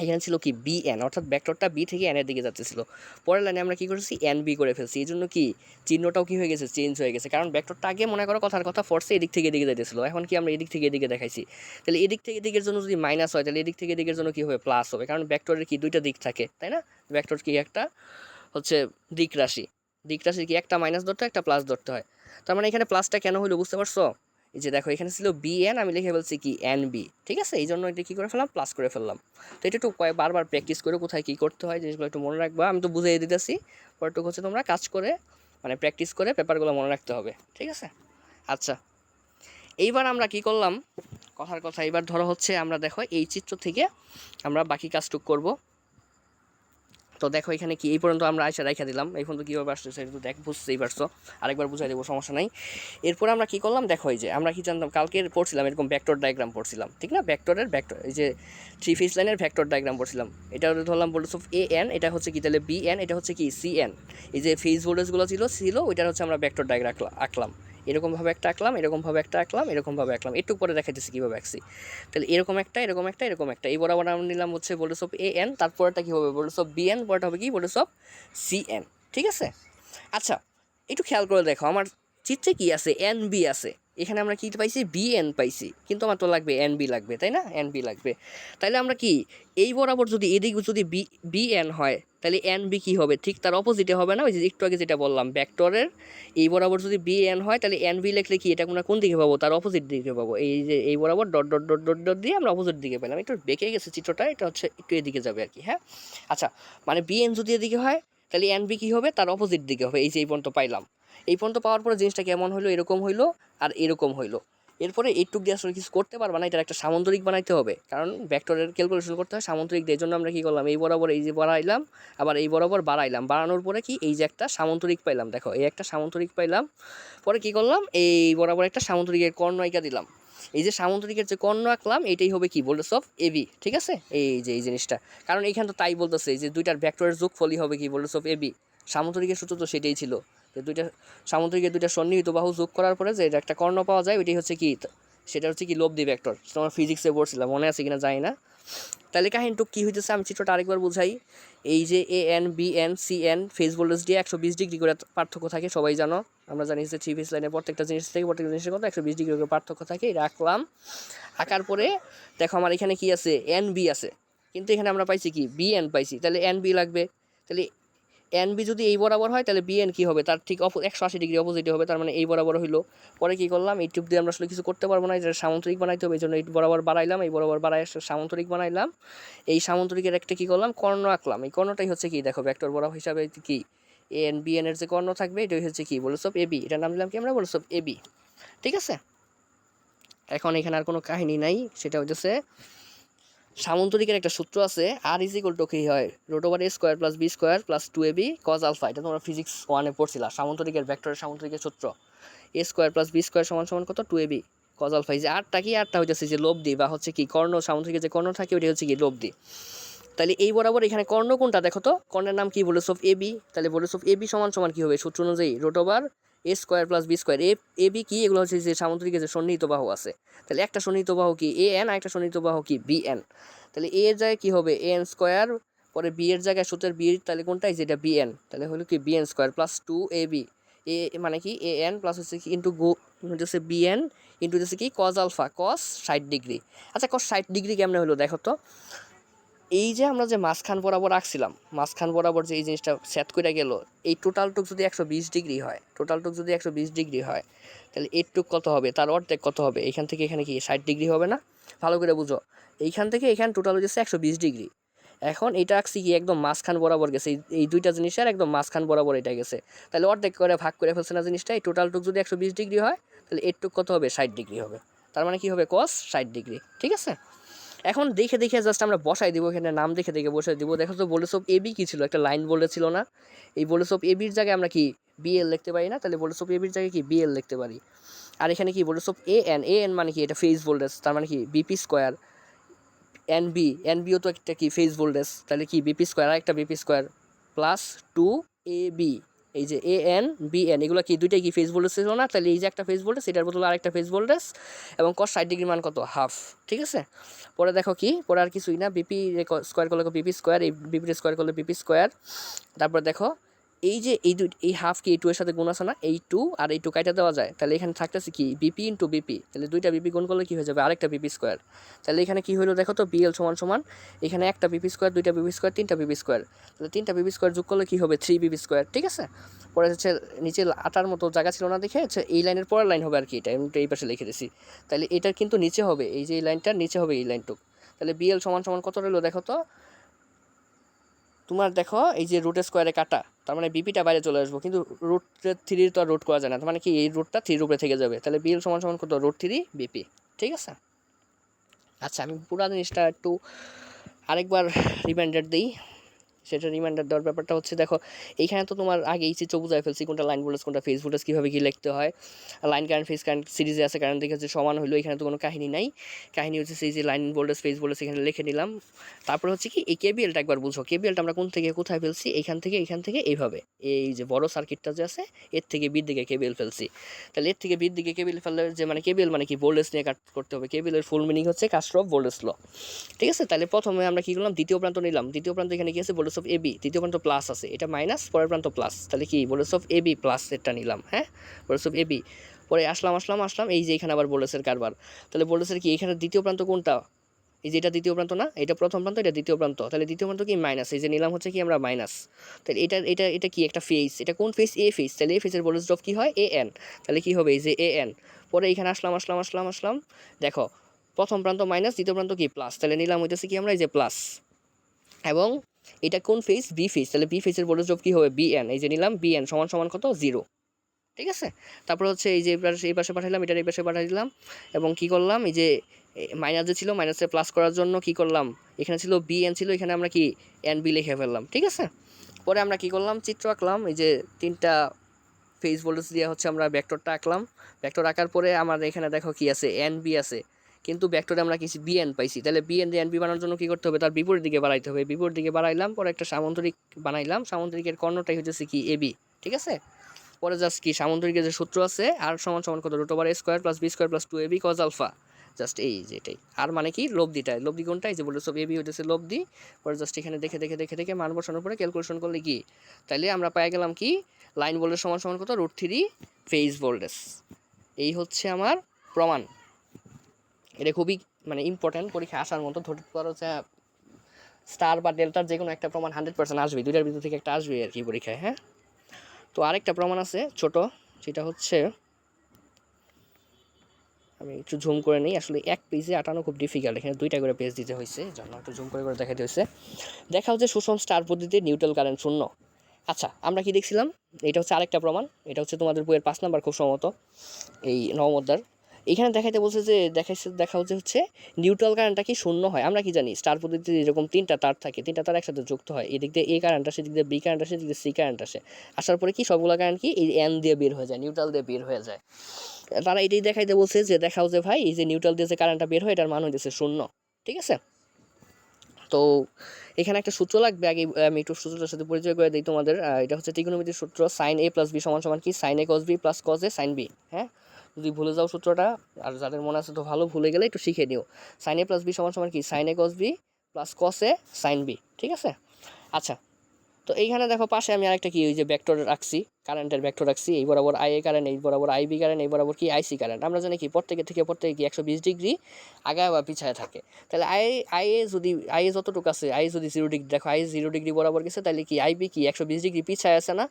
এখানে ছিল কি বি এন, অর্থাৎ ভেক্টরটা বি থেকে এন এর দিকে যাচ্ছিল। পরের লাইনে আমরা কি করেছি, এন বি করে ফেলছি। এই জন্য কি চিহ্নটাও কি হয়ে গেছে, চেঞ্জ হয়ে গেছে। কারণ ভেক্টরটা আগে মনে করো কথার কথা ফোর্সে এদিক থেকে এদিকে যাইতেছিল, এখন কি আমরা এদিক থেকে এদিকে দেখাইছি। তাহলে এদিক থেকে এদিকের জন্য যদি মাইনাস হয় তাহলে এদিক থেকে এদিকের জন্য কি হবে, প্লাস হবে। কারণ ভেক্টরের কি দুইটা দিক থাকে, তাই না? ভেক্টর কি একটা হচ্ছে দিক রাশি, দিক রাশির কি একটা মাইনাস ধরতে হয়, একটা প্লাস ধরতে হয়। তার মানে এখানে প্লাসটা কেন হলো বুঝতে পারছো, এই যে দেখো এখানে ছিল বি এন, আমি লিখে বলছি কি এন বি। ঠিক আছে, এই জন্য এটা কী করে ফেললাম, প্লাস করে ফেললাম। তো এটা একটু বারবার প্র্যাকটিস করে কোথায় কী করতে হয় জিনিসগুলো একটু মনে রাখবা। আমি তো বুঝিয়ে দিতেছি, পরটুকু হচ্ছে তোমরা কাজ করে মানে প্র্যাকটিস করে পেপারগুলো মনে রাখতে হবে। ঠিক আছে, আচ্ছা এইবার আমরা কি করলাম, কথার কথা, এবার ধরো হচ্ছে আমরা দেখো এই চিত্র থেকে আমরা বাকি কাজটুক করব। তো দেখো এখানে কি এই পর্যন্ত আমরা আয়সা রাইখা দিলাম, এই পর্যন্ত কীভাবে আসতেছে একটু দেখ, বুঝতেই পারছো, আরেকবার বুঝাই দেবো, সমস্যা নাই। এরপর আমরা কি করলাম দেখো, এই যে আমরা কি জানতাম কালকে পড়ছিলাম এরকম ভেক্টর ডায়াগ্রাম পড়ছিলাম, ঠিক না, ভেক্টর এই যে থ্রি ফেজ লাইনের ভেক্টর ডায়াগ্রাম পড়ছিলাম। এটা ধরলাম ভোল্টেজ অফ এ এন, এটা হচ্ছে কি তাহলে বি এন, এটা হচ্ছে কি সি এন। এই যে ফেজ ভোল্টেজগুলো ছিল ওইটার হচ্ছে আমরা ভেক্টর ডায়াগ্রাম আঁকলাম, এরকমভাবে একটা আঁকলাম, এরকমভাবে একটা আঁকলাম, এরকমভাবে আঁকলাম, একটু পরে দেখাইতেছি কীভাবে আঁকছি। তাহলে এরকম একটা, এরকম একটা, এরকম একটা, এই বরাবর আমরা নিলাম হচ্ছে ভোল্টেজ অফ এ এন, তারপরটা কী হবে ভোল্টেজ অফ বি এন, পরটা হবে কি ভোল্টেজ অফ সি এন, ঠিক আছে। আচ্ছা একটু খেয়াল করে দেখো, আমার চিত্রে কি আছে, এন বি আছে, এখানে আমরা কি পাইছি বি এন পাইছি, কিন্তু আমার তো লাগবে এন বি লাগবে, তাই না, এন বি লাগবে। তাইলে আমরা কি এই বরাবর যদি এদিকে যদি বি এন হয় তাহলে এন বি কী হবে, ঠিক তার অপোজিটে হবে না, ওই যে একটু আগে যেটা বললাম ভেক্টরের এই বরাবর যদি বি এন হয় তাহলে এন বি লিখলে কি এটা আমরা কোন দিকে পাবো, তার অপোজিট দিকে পাবো। এই যে এই বরাবর dot dot dot dot dot দিয়ে আমরা অপোজিট দিকে পেলাম, একটু বেঁকে গেছে চিত্রটা, এটা হচ্ছে একটু এদিকে যাবে আর কি, হ্যাঁ। আচ্ছা মানে বি এন যদি এদিকে হয় তাহলে এন বি কী হবে, তার অপোজিট দিকে হবে। এই যে এই পর্যন্ত পাইলাম, এই পর্যন্ত পাওয়ার পরে জিনিসটা কেমন হলো, এরকম হইলো আর এরকম হইলো। এরপরে এইটুক দিয়ে আসলে কিছু করতে পারবা না, এটার একটা সামন্তরিক বানাইতে হবে, কারণ ভেক্টরের ক্যালকুলেশন করতে হয় সামন্তরিক দিয়ে। এই জন্য আমরা কী করলাম, এই বরাবর এই যে বাড়াইলাম, আবার এই বরাবর বাড়াইলাম, বাড়ানোর পরে কি এই যে একটা সামন্তরিক পাইলাম, দেখো এই একটা সামন্তরিক পাইলাম। পরে কি করলাম, এই বরাবর একটা সামন্তরিকের কর্ণ আঁকা দিলাম। এই যে সামন্তরিকের যে কর্ণ আঁকলাম এইটাই হবে কি ভোল্টেজ অফ এবি, ঠিক আছে। এই যে এই জিনিসটা, কারণ এইখানে তো তাই বলতেছে যে দুইটার ভেক্টরের যোগফলই হবে কি ভোল্টেজ অফ এবি। সামন্তরিকের সূত্র তো সেটাই ছিল, যে দুইটা সামুদ্রিকের দুইটা সন্নিহিত বাহু যোগ করার পরে যে এটা একটা কর্ণ পাওয়া যায়, ওইটাই হচ্ছে কি, সেটা হচ্ছে কি লব্ধি ভেক্টর। তোমার ফিজিক্সে পড়ছিলাম, মনে আছে কিনা জানি না। তাহলে কাহিনীটুকু কী হইতেছে, আমি চিত্রটা আরেকবার বুঝাই। এই যে A N B N C N phase voltage দিয়ে 120 ডিগ্রি করে পার্থক্য থাকে, সবাই জানো, আমরা জানি যে থ্রি ফেজ লাইনের প্রত্যেকটা জিনিস থেকে প্রত্যেকটা জিনিসের কথা 120 ডিগ্রি করে পার্থক্য থাকে। রাখলাম, আঁকার পরে দেখো আমার এখানে কি আছে, এন বি আছে, কিন্তু এখানে আমরা পাইছি কি বি এন পাইছি, তাহলে এন বি লাগবে। তাহলে এন বি যদি এই বরাবর হয় তাহলে বি এন কী হবে, তার ঠিক 180 ডিগ্রি অপোজিটে হবে, তার মানে এই বরাবর হইলো। পরে কী করলাম, এই টিউব দিয়ে আমরা আসলে কিছু করতে পারবো না, এটা সামন্তরিক বানাইতে হবে, এই জন্য এই বরাবর বাড়াইলাম, এই বরাবর বাড়াই সামন্তরিক বানাইলাম। এই সামন্তরিকের একটা কী করলাম, কর্ণ আঁকলাম। এই কর্ণটাই হচ্ছে কি দেখো ভেক্টর বরাবর হিসাবে কি এ এন বি এন এর যে কর্ণ থাকবে এটাই হচ্ছে কি ভোল্টেজ অফ এবি, এটার নাম দিলাম কি আমরা ভোল্টেজ অফ এবি, ঠিক আছে। এখন এখানে আর কোনো কাহিনী নাই, সেটা হচ্ছে সামন্তরিকের একটা সূত্র আছে, আর ইজ ইকুয়াল টু কি হয় root over A square plus B square plus 2ab cos alpha. এটা তোমরা ফিজিক্স 1-এ পড়ছিলা, সামন্তরিকের ভেক্টরের সামন্তরিকের সূত্র। A square plus B square সমান সমান কত 2ab কজ আলফা। এই যে আরটা কি, আরটা হইতেছে যে লব্ধি বা হচ্ছে কি কর্ণ, সামন্তরিকের যে কর্ণ থাকে ওইটা হচ্ছে কি লব্ধি। তাহলে এই বরাবর এখানে কর্ণ কোনটা দেখো তো, কর্ণের নাম কি ভোল্টেজ অফ এবি, তাহলে ভোল্টেজ অফ এবি সমান সমান কি হবে সূত্র অনুযায়ী root over A square plus B square. A B কি, এগুলো হচ্ছে যে সামুদ্রিকের যে সন্নিহিত বাহু আছে, তাহলে একটা সন্নিহিত বাহু কি এ এন আর একটা সন্নিহিত বাহু কি বি এন। তাহলে এ এর জায়গায় কী হবে এ এন স্কোয়ার, পরে বি এর জায়গায় সূত্রের বি, তাহলে কোনটাই যেটা বি এন, তাহলে হলো কি B N square plus 2ab এ মানে কি এ এন প্লাস হচ্ছে কি ইন্টু হচ্ছে বি এন ইন্টু হচ্ছে কি কজ আলফা কস 60 ডিগ্রি। আচ্ছা কস 60 ডিগ্রি কেমনে হলো দেখো তো, এই যে আমরা যে মাঝখান বরাবর রাখছিলাম, মাঝখান বরাবর যে এই জিনিসটা সেট করে গেল, এই টোটালটুক যদি 120 ডিগ্রি হয়, টোটালটুক যদি 120 ডিগ্রি হয় তাহলে এইটুক কত হবে, তার অর্ধেক কত হবে, এইখান থেকে এখানে কি 60 ডিগ্রি হবে না, ভালো করে বুঝো। এইখান থেকে এখানে টোটাল হচ্ছে 120 ডিগ্রি। এখন এটা আঁকছি কি একদম মাঝখান বরাবর গেছে, এই দুইটা জিনিসের একদম মাঝখান বরাবর এটা গেছে, তাহলে অর্ধেক করে ভাগ করে ফেলছে না জিনিসটা। এই টোটালটুক যদি 120 ডিগ্রি হয় তাহলে এইটুক কত হবে 60 ডিগ্রি হবে, তার মানে কি হবে কস 60 ডিগ্রি, ঠিক আছে। এখন দেখে দেখে জাস্ট আমরা বসাই দিব, এখানে নাম দেখে দেখে বসাই দিব। দেখো তো ভোল্টেজ অফ এবি কী ছিল, একটা লাইন বলেছিল না, এই ভোল্টেজ অফ এবির জায়গায় আমরা কি বিএল লিখতে পারি না, তাহলে ভোল্টেজ অফ এবির জায়গায় কি বিএল লিখতে পারি। আর এখানে কি ভোল্টেজ অফ এ এন মানে কি এটা ফেজ ভোল্টেজ, তার মানে কি বিপি স্কোয়ার। এনবিও তো একটা কি ফেজ ভোল্টেজ, তাহলে কি বিপি স্কোয়ার আর একটা বিপি স্কোয়ার প্লাস 2ab। এই যে এ এন বি এন এগুলো কি দুইটাই কি ফেজ ভোল্টেজ ছিল না, তাহলে এই যে একটা ফেজ ভোল্টেজ এটার বদলে আরেকটা ফেজ ভোল্টেজ, এবং কস 60 ডিগ্রি মান কত হাফ, ঠিক আছে। পরে দেখো কি, পরে আর কিছুই না, বিপি স্কোয়ার করলে বিপি স্কোয়ার, এই বিপি স্কোয়ার করলে বিপি স্কোয়ার। তারপর দেখো এই যে এই হাফ কি এই টু এর সাথে গুণ আছে না, এই টু আর এই টু কাইটা দেওয়া যায়, তাহলে এখানে থাকতেছে কি বিপি ইন্টু বিপি, তাহলে দুইটা বিপি গুণ করলে কি হয়ে যাবে আরেকটা বিপি স্কোয়ার। তাহলে এখানে কি হলো দেখো তো, বিএল সমান সমান এখানে একটা বিপি স্কোয়ার, দুইটা বিপি স্কোয়ার, তিনটা বিপি স্কোয়ার, তাহলে তিনটা বিপি স্কোয়ার যোগ করলে কি হবে 3 বিপি স্কোয়ার, ঠিক আছে। পরে হচ্ছে নিচে আটার মতো জায়গা ছিল না দেখে হচ্ছে এই লাইনের পরের লাইন হবে আর কি, এটা আমি এই পাশে লিখে দিছি। তাহলে এটার কিন্তু নিচে হবে এই যে এই লাইনটার নিচে হবে এই লাইনটুক, তাহলে বিএল সমান সমান কত রইলো দেখো তো, তোমার দেখো এই যে রুট স্কোয়ারে কাটা, তার মানে বিপিটা বাইরে চলে আসবো, কিন্তু রুট 3 তো আর রুট করা যায় না, তার মানে কি এই রুটটা 3 উপরে থেকে যাবে, তাহলে বিএল সমান সমান কত রুট 3 বিপি, ঠিক আছে। আচ্ছা আমি পুরো জিনিসটা একটু আরেকবার রিমাইন্ডার দিই। সেটা রিমাইন্ডার দেওয়ার ব্যাপারটা হচ্ছে দেখো এইখানে তো তোমার আগে এই চিত্র বুঝাই ফেলছি কোনটা লাইন ভোল্টেজ কোনটা ফেজ ভোল্টেজ কীভাবে কী লিখতে হয়। লাইন কারেন্ট ফেজ কারেন্ট সিরিজে আছে কারেন্ট দেখে হচ্ছে সমান হলো, এখানে তো কোনো কাহিনী নাই, কাহিনী হচ্ছে সেই যে লাইন ভোল্টেজ ফেজ ভোল্টেজ এখানে লিখে নিলাম। তারপর হচ্ছে কি এই কেবিএলটা একবার বুঝো, কেবিএলটা আমরা কোন থেকে কোথায় ফেলছি, এইখান থেকে এইভাবে এই যে বড় সার্কিটটা যে আছে এর থেকে বির দিকে কেবিএল ফেলছি। তাহলে এর থেকে বির দিকে কেবিএল ফেললে যে মানে কেবিএল মানে কি ভোল্টেজ নিয়ে কাট করতে হবে, কেবিএলের ফুল মিনিং হচ্ছে কার্শফ ভোল্টেজ ল। ঠিক আছে, তাহলে প্রথমে আমরা কী করলাম, দ্বিতীয় প্রান্ত নিলাম, দ্বিতীয় প্রান্ত এখানে কি আছে ভোল্টেজ অফ এবি, তৃতীয় প্রান্ত প্লাস আছে, এটা মাইনাস, পরের প্রান্ত প্লাস, তাহলে কি ভোল্টেজ অফ এবি প্লাস এটা নিলাম। হ্যাঁ, ভোল্টেজ অফ এবি, পরে আসলাম এই যে এখানে আবার ভোল্টেজের কারবার। তাহলে ভোল্টেজের কি এখানে দ্বিতীয় প্রান্ত কোনটা, এই যে এটা দ্বিতীয় প্রান্ত না, এটা প্রথম প্রান্ত, এটা দ্বিতীয় প্রান্ত, তাহলে দ্বিতীয় প্রান্ত কি মাইনাস, এই যে নিলাম হচ্ছে কি আমরা মাইনাস। তাহলে এটা কি একটা ফেজ, এটা কোন ফেজ, এ ফেজ, তাহলে এ ফেজের ভোল্টেজ ড্রপ কি হয় এ এন, তাহলে কি হবে এই যে এ এন। পরে এখানে আসলাম দেখো প্রথম প্রান্ত মাইনাস, দ্বিতীয় প্রান্ত কি প্লাস, তাহলে নিলাম হইতেছে কি আমরা এই যে প্লাস, এবং এটা কোন ফেজ বি ফেজ, তাহলে বি ফেজের ভোল্টেজ ড্রপ কি হবে বি এন, এই যে নিলাম বি এন সমান সমান কত 0। ঠিক আছে, তারপর হচ্ছে এই যে এই পাশে পাঠাইলাম, এটার এই পাশে পাঠাই দিলাম, এবং কি করলাম এই যে মাইনাস যে ছিল মাইনাসে প্লাস করার জন্য কি করলাম, এখানে ছিল বি এন ছিল, এখানে আমরা কি এন বি লিখে ফেললাম। ঠিক আছে, পরে আমরা কি করলাম চিত্র আঁকলাম, এই যে তিনটা ফেজ ভোল্টেজ দিয়ে হচ্ছে আমরা ভেক্টরটা আঁকলাম। ভেক্টর আঁকার পরে আমাদের এখানে দেখো কি আছে এন বি আছে, কিন্তু ভেক্টরে আমরা কিছু বিএন পাইছি, তাহলে বিএন দিয়ে এনবি বানানোর জন্য কী করতে হবে, তার বিপরীত দিকে বাড়াইতে হবে, বিপরীত দিকে বাড়াইলাম, পরে একটা সামান্তরিক বানাইলাম, সামান্তরিকের কর্ণটাই হচ্ছে কি এবি। ঠিক আছে, পরে জাস্ট কি সামান্তরিকের যে সূত্র আছে আর সমান সমান কত root over A square plus B square plus 2ab cos alpha, just এই যে এটাই, আর মানে কি লব্ধিটা, লব্ধি কোনটা, এই যে বলতে সব এবি হইতেছে লব্ধি, পরে জাস্ট এখানে দেখে মান বসানোর পরে ক্যালকুলেশন করলে কি, তাইলে আমরা পাই গেলাম কি লাইন ভোল্টেজ সমান সমান কত √3 ফেজ ভোল্টেজ। এই হচ্ছে আমার প্রমাণ, এটা খুবই মানে ইম্পর্ট্যান্ট, পরীক্ষা আসার মতো, ধরতে পারো যে স্টার বা ডেল্টার যে কোনো একটা প্রমাণ 100% আসবে, দুইটার ভিতর থেকে একটা আসবে আর কি পরীক্ষায়। হ্যাঁ, তো আরেকটা প্রমাণ আছে ছোট, সেটা হচ্ছে আমি একটু জুম করে নিই, আসলে এক পেজে আটানো খুব ডিফিকাল্ট, এখানে দুইটা করে পেজ দিতে হয়েছে, জন্য একটু জুম করে দেখাতে হয়েছে। দেখা হচ্ছে সুষম স্টার পদ্ধতিতে নিউট্রাল কারেন্ট শূন্য। আচ্ছা, আমরা কি দেখছিলাম, এটা হচ্ছে আরেকটা প্রমাণ, এটা হচ্ছে তোমাদের বইয়ের 5 নাম্বার খুব সম্ভবত এই নবম অধ্যায়। এখানে দেখাইতে বলছে যে দেখা হচ্ছে নিউট্রাল কারেন্টটা কি শূন্য হয়। আমরা কি জানি স্টার পদ্ধতিতে এরকম তিনটা তার থাকে, তিনটা তার একসাথে যুক্ত হয়, এদিক দিয়ে এ কারেন্ট আসে, এদিক দিয়ে বি কারেন্ট আসে, এদিক দিয়ে সি কারেন্ট আসে, আসার পরে কি সবগুলো কারেন্ট কি এই এন দিয়ে বের হয়ে যায়, নিউট্রাল দিয়ে বের হয়ে যায়। তারা এটাই দেখাইতে বলছে যে দেখাও যে ভাই এই যে নিউট্রাল দিয়ে যে কারেন্টটা বের হয় এটার মান হইতেছে শূন্য। ঠিক আছে, তো এখানে একটা সূত্র লাগবে, আগে আমি একটু সূত্রটার সাথে পরিচয় করে দিই তোমাদের। এটা হচ্ছে ত্রিকোণমিতির সূত্র, সাইন এ প্লাস বি সমান সমান কি সাইন এ কস বি প্লাস কস এ সাইন বি। হ্যাঁ, যদি ভুলে যাও সূত্রটা, আর যাদের মনে আছে তো ভালো, ভুলে গেলে একটু শিখে নিও। সাইন এ প্লাস বি সমান সমান কি সাইন এ কস বি প্লাস কস এ সাইন বি। ঠিক আছে, আচ্ছা, তো এইখানে দেখো পাশে আমি আরেকটা কি ওই যে ভেক্টর রাখছি, কারেন্টের ভেক্টর রাখছি, এই বরাবর আই এ কারেন্ট, এই বরাবর আই বি কারেন্ট, এই বরাবর কি আইসি কারেন্ট। আমরা জানি কি প্রত্যেকে কি 120 ডিগ্রি আগায় বা পিছায় থাকে, তাহলে আই এ যতটুকু আছে, আই যদি 0 ডিগ্রি, দেখো আই 0 ডিগ্রি বরাবর গেছে, তাহলে কি আই বি কি 120 ডিগ্রি পিছায় আছে না।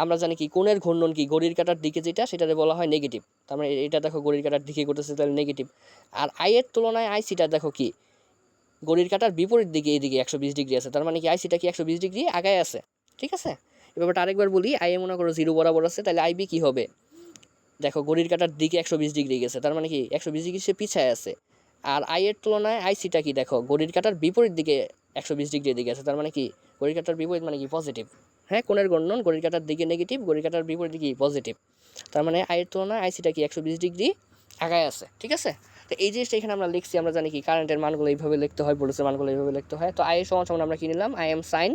আমরা জানি কি কোণের ঘূর্ণন কি ঘড়ির কাঁটার দিকে যেটা সেটাতে বলা হয় নেগেটিভ, তার মানে এটা দেখো ঘড়ির কাঁটার দিকে করতেছে, তাহলে নেগেটিভ। আর আই এর তুলনায় আইসিটা দেখো কি ঘড়ির কাঁটার বিপরীত দিকে, এইদিকে 120 ডিগ্রি আছে, তার মানে কি আইসিটা কি 120 ডিগ্রি আগায় আছে। ঠিক আছে, এবার আরেকবার বলি, আই এ মনে করো 0 বরাবর আছে, তাহলে আইবি কি হবে, দেখো ঘড়ির কাঁটার দিকে 120 ডিগ্রি গেছে, তার মানে কি 120 ডিগ্রি সে পিছায় আছে। আর আই এর তুলনায় আইসিটা কি দেখো ঘড়ির কাঁটার বিপরীত দিকে 120 ডিগ্রি দিকে আছে, তার মানে কি ঘড়ির কাঁটার বিপরীত মানে কি পজিটিভ। হ্যাঁ, কোণের ঘূর্ণন ঘড়ির কাঁটার দিকে নেগেটিভ, ঘড়ির কাঁটার বিপরীত দিকে পজিটিভ, তার মানে আই এর তুলনায় আইসিটা কি 120 ডিগ্রি আগায় আছে। ঠিক আছে, তো এই জিনিসটা এখানে আমরা লিখছি, আমরা জানি কি কারেন্টের মানগুলো এইভাবে লিখতে হয়, ভোল্টেজের মানগুলো এইভাবে লিখতে হয়। তো আই এর সমান সমান আমরা কি নিলাম, I am sign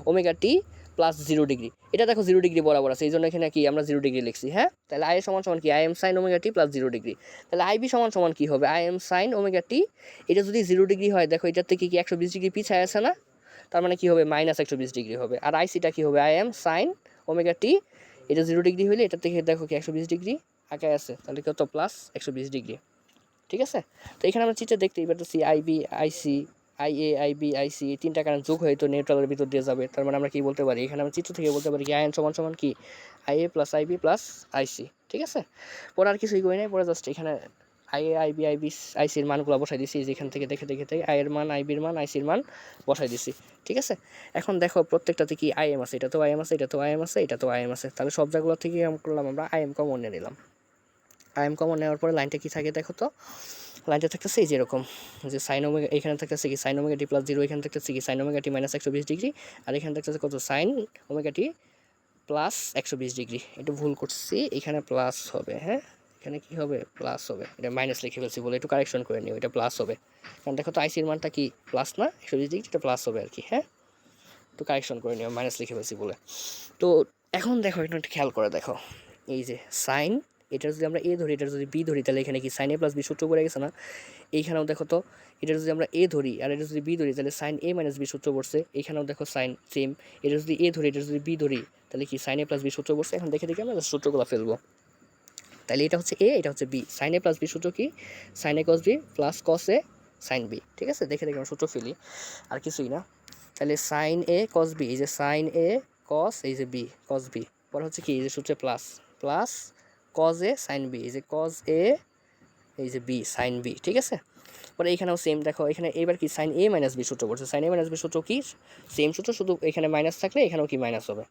omega T plus 0 degree, এটা দেখো 0 ডিগ্রি বরাবর আছে, এই জন্য এখানে কি আমরা 0 ডিগ্রি লিখছি। হ্যাঁ, তাহলে আই এর সমান সমান কি I am sign omega T plus 0 degree, তাহলে আই বি সমান সমান কি হবে আই এম সাইন ওমেগা টি, এটা যদি 0 ডিগ্রি হয় দেখো এটার থেকে কি 120 ডিগ্রি পিছায় আছে না, তার মানে কি হবে মাইনাস 120 ডিগ্রি হবে। আর আইসিটা কি হবে আই এম সাইন ওমেগা টি, এটা 0 ডিগ্রি হলে এটার থেকে দেখো কি 120 ডিগ্রি আগে আছে, তাহলে কত প্লাস 120 ডিগ্রি। ঠিক আছে, তো এখানে আমরা চিত্রে দেখতেই পারতেছি IB IC I A IB IC এই তিনটা কারেন্ট যোগ হয়ে তো নিউট্রালের ভিতর দিয়ে যাবে, তার মানে আমরা কি বলতে পারি, এখানে আমরা চিত্র থেকে বলতে পারি কি আইএন সমান সমান কি I A plus I B plus I C. ঠিক আছে, পরে আর কিছুই করি নাই, পরে জাস্ট এখানে আই এ আইবি আইবি আইসির মানগুলো বসাই দিছি, যেখান থেকে দেখে আই এর মান আইবির মান আইসির মান বসাই দিছি। ঠিক আছে, এখন দেখো প্রত্যেকটাতে কি আই এম আছে, এটা তো আই এম আছে, এটা তো আই এম আছে, এটা তো আই এম আছে, তাহলে সব জায়গাগুলো থেকে করলাম আমরা আই এম কমন নিয়ে নিলাম। আই এম কমন নেওয়ার পরে লাইনটা কি থাকে দেখো তো, লাইনটা থাকতেছে এই যে এরকম, যে সাইন ওমেগা, এখানে থাকতেছে কি সাইন ওমেগা টি প্লাস 0, এখানে থাকতেছে কি সাইন ওমেগা টি মাইনাস 120 ডিগ্রি, আর এখানে থাকতেছে কত সাইন ওমেগা টি প্লাস 120 ডিগ্রি। এটা ভুল করছি, এখানে প্লাস হবে, হ্যাঁ এখানে কি হবে প্লাস হবে, এটা মাইনাস লিখে ফেলছি বলে একটু কারেকশন করে নিও, এটা প্লাস হবে, কারণ দেখো তো আইসির মানটা কি প্লাস না 120 ডিগ্রি, এটা প্লাস হবে আর কি, হ্যাঁ একটু কারেকশন করে নিও মাইনাস লিখে ফেলছি বলে। তো এখন দেখো একটু খেয়াল করে দেখো, এই যে সাইন, এটা যদি আমরা এ ধরি, এটা যদি বি ধরি, তাহলে এখানে কি সাইন এ প্লাস বি সূত্র পড়ে গেছে না। এইখানেও দেখো তো, এটা যদি আমরা এ ধরি আর এটা যদি বি ধরি, তাহলে সাইন এ মাইনাস বি সূত্র পড়ছে। এখানেও দেখো সাইন সেম, এটা যদি এ ধরি, এটা যদি বি ধরি, তাহলে কি সাইন এ প্লাস বি সূত্র পড়ছে। এখন দেখে দেখে আমরা সূত্রগুলো ফেলবো, তাহলে এটা হচ্ছে এ, এটা হচ্ছে বি। সাইন এ প্লাস বি সূত্র কি সাইন এ কস বি প্লাস কস এ সাইন বি, ঠিক আছে দেখে দেখে আমরা সূত্র ফেলি, আর কিছুই না। তাহলে সাইন এ কস বি, এই যে সাইন এ কস, এই যে বি কস বি, পরে হচ্ছে কি এই যে সূত্রে প্লাস প্লাস কস এ সাইন বি, এই যে কস এ, এই যে বি সাইন বি, ঠিক আছে। পরে এখানেও সেম দেখো, এখানে এবার কি সাইন এ মাইনাস বি সূত্র পড়ছে, সাইন এ মাইনাস বি সূত্র কি সেম সূত্র, শুধু এখানে মাইনাস থাকলে এখানেও কি মাইনাস হবে।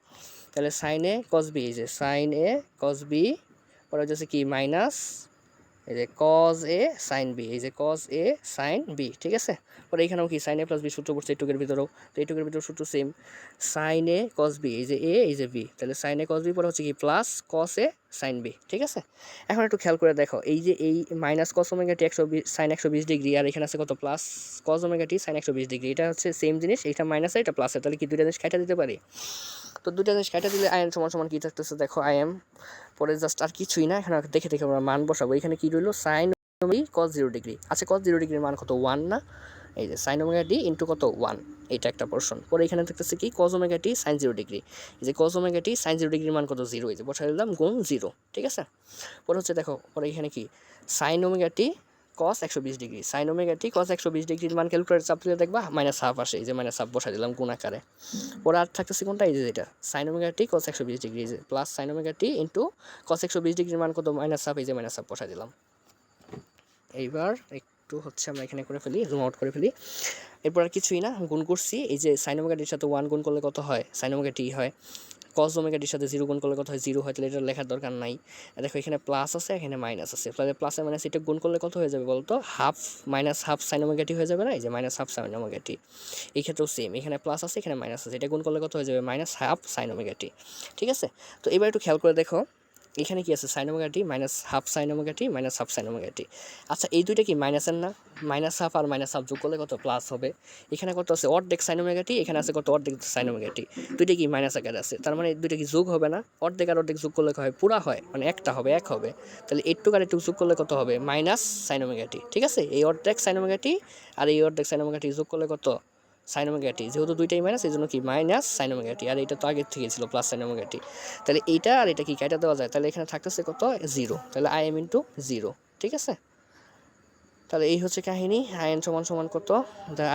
তাহলে সাইন এ কস বি, এই যে সাইন এ কস বি, পরে হচ্ছে কি মাইনাস এই যে কজ এ সাইন বি, এই যে কজ এ সাইন বি, ঠিক আছে। পরে এখানেও কি সাইন এ প্লাস বি সূত্র পড়ছে এইটুকের ভিতরেও, তো এইটুকের ভিতরে সূত্র সেম, সাইন এ কস বি, এই যে এ এই যে বি, তাহলে সাইন এ কস বি পরে হচ্ছে কি প্লাস কস এ সাইন বি, ঠিক আছে। এখন একটু খেয়াল করে দেখো, এই যে এই minus cos omega t 120 sign 120 degree, আর এখানে আছে কত plus cos omega t sign 120 degree, এটা হচ্ছে সেম জিনিস, এটা মাইনাসে এটা প্লাসে, তাহলে কি দুইটা জিনিস কাটা দিতে পারি। তো দুইটা জিনিস কাটা দিলে আই এম সমান সমান কী থাকতেছে দেখো, আই এম পরে জাস্ট আর কিছুই না, এখানে দেখে দেখে আমরা মান বসাবো। এখানে কি রইলো সাইন কস 0 ডিগ্রি, আচ্ছা কস 0 ডিগ্রির মান কত 1 না, এই যে সাইন ওমেগা ডি ইন্টু কত 1, এইটা একটা পোর্শন। পরে এখানে থাকতেছে কি কস ওমেগা টি সাইন 0 ডিগ্রি, এই যে কস ওমেগা টি সাইন 0 ডিগ্রির মান কত 0, এই যে বসাই দিলাম গুণ 0, ঠিক আছে। পরে হচ্ছে দেখো, পরে এখানে কি সাইন ওমেগা টি কস 120 ডিগ্রি, সাইন ওমেগা টি কস 120 ডিগ্রির মান ক্যালকুলেটর চাপ দিলে দেখবা মাইনাস হাফ আসে, এই যে মাইনাস হাফ বসাই দিলাম গুণ আকারে। পরে আর থাকতেছে কোনটা, এই যে এটা সাইন ওমেগা টি কস 120 ডিগ্রি, এই যে প্লাস সাইন ওমেগা টি ইন্টু কস 120 ডিগ্রির মান কত মাইনাস হাফ, এই যে মাইনাস হাফ বসাই দিলাম। এইবার একটু হচ্ছে আমরা এখানে করে ফেলি, জুম আউট করে ফেলি। এরপর আর কিছুই না, গুণ করছি, এই যে সাইন ওমেগা টির সাথে 1 গুণ করলে কত হয় সাইন ওমেগা টি হয়, কস ওমেগা টির সাথে 0 গুণ করলে কত হয় 0 হয়, তাহলে এটা লেখার দরকার নাই। দেখো এখানে প্লাস আছে এখানে মাইনাস আছে, তাহলে প্লাসে মাইনাস এটা গুণ করলে কত হয়ে যাবে বলতো, half minus half sine omega t হয়ে যাবে না, এই যে minus half sine omega t. এই ক্ষেত্রেও সেম, এখানে প্লাস আছে এখানে মাইনাস আছে, এটা গুণ করলে কত হয়ে যাবে মাইনাস হাফ সাইন ওমেগা টি, ঠিক আছে। তো এবার একটু খেয়াল করে দেখো, এখানে কি আছে সাইন ওমেগা টি মাইনাস হাফ সাইন ওমেগা টি মাইনাস হাফ সাইন ওমেগা টি, আচ্ছা এই দুইটা কি মাইনাসের না, মাইনাস হাফ আর মাইনাস হাফ যোগ করলে কত প্লাস হবে। এখানে কত আছে অর্ধেক সাইন ওমেগা টি, এখানে আছে কত অর্ধেক সাইন ওমেগা টি, দুইটা কি মাইনাস আকারে আছে, তার মানে দুইটা কি যোগ হবে না, অর্ধেক আর অর্ধেক যোগ করলে হয় পুরা হয়, মানে একটা হবে এক হবে, তাহলে একটু আর একটু যোগ করলে কত হবে মাইনাস সাইন ওমেগা টি, ঠিক আছে। এই অর্ধেক সাইন ওমেগা টি আর এই অর্ধেক সাইন ওমেগা টি যোগ করলে কত সাইন ওমেগা টি, যেহেতু দুইটাই মাইনাস এই জন্য কি মাইনাস সাইন ওমেগা টি, আর এটা তো আগের থেকে ছিল প্লাস সাইন ওমেগা টি, তাহলে এইটা আর এটা কি কাটা দেওয়া যায়, তাহলে এখানে থাকতেছে কত 0, তাহলে আই এম ইন্টু 0, ঠিক আছে। তাহলে এই হচ্ছে কাহিনী, আই এন সমান সমান কত,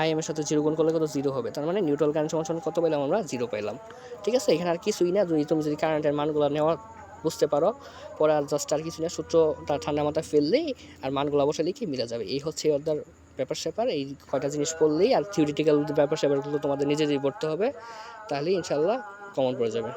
আই এম এর সাথে 0 গুণ করলে কত 0 হবে, তার মানে নিউট্রাল কারেন্ট সমান সমান কত পেলাম আমরা 0 পেলাম, ঠিক আছে। এখানে আর কিছুই না, তুমি যদি কারেন্টের মানগুলো নেওয়া বুঝতে পারো, পরে আর জাস্ট আর কিছু না, সূত্রটা ঠান্ডা মাথায় ফেললেই আর মানগুলো বসালেই কি মিলে যাবে। এই হচ্ছে ওদের ব্যাপার স্যাপার, এই কয়টা জিনিস পড়লেই, আর থিওরিটিক্যাল ব্যাপার স্যাপারগুলো তোমাদের নিজেদেরই পড়তে হবে, তাহলেই ইনশাল্লাহ কমন পড়ে যাবে।